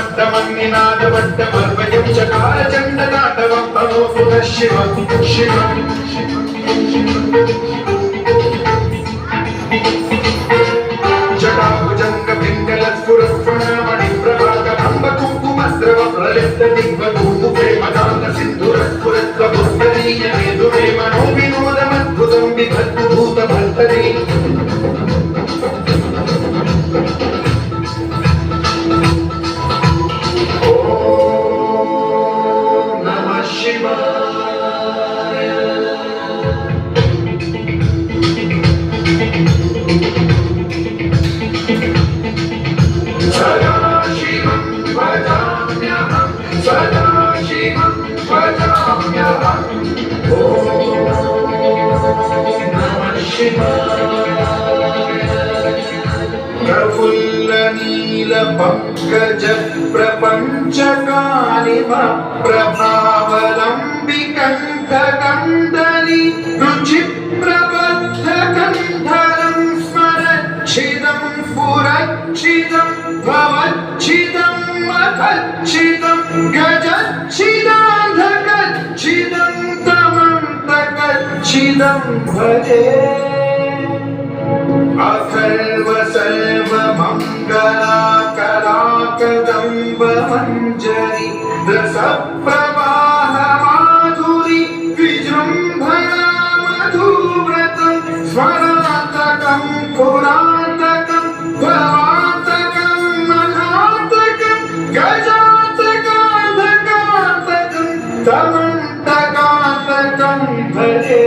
मट्टमन्निनादवट्टमर्वयं चकार चण्डताण्डवं तनोतु नः शिवं शिवं जटाभुजङ्गपिङ्गलस्फुरस्फुरमणिप्रभाकरम्बकुङ्कुमस्रवप्रलिप्तदिग्वधूतप्रेमदान्तसिन्धुरस्फुरत्वपुस्तरीयमेदुरे प्रफुल्लनीलपङ्कज प्रपञ्चकालिम प्रभावलम्बिकण्ठकन्दली रुचिप्रबद्धकन्धरं स्मरच्छिदं पुरच्छिदं भवच्छिदं मखच्छिदं गजच्छिदान्धकच्छिदं तमन्तकच्छिदं भजे अखल्व सर्वमङ्गलाकराकदम्ब मञ्जरी रसप्रवाह माधुरी विजृम्भणा मधुव्रतं स्मरातकं पुरातकं भवातकं मघातकं गजातकान्धकातकं तमन्तकातकं भजे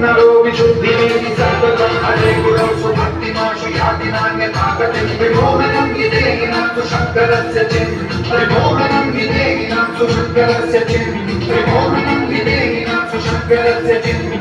नरो विशुद्धिमेति सर्वतं हरे गुरौ सुभक्तिमाशु याति नान्यथागतिं विमोहनं हि देहिनां सुशङ्करस्य चिन् विमोहनं हि देहिनां सुशङ्करस्य चिन् विमोहनं हि देहिनां सुशङ्करस्य चिन्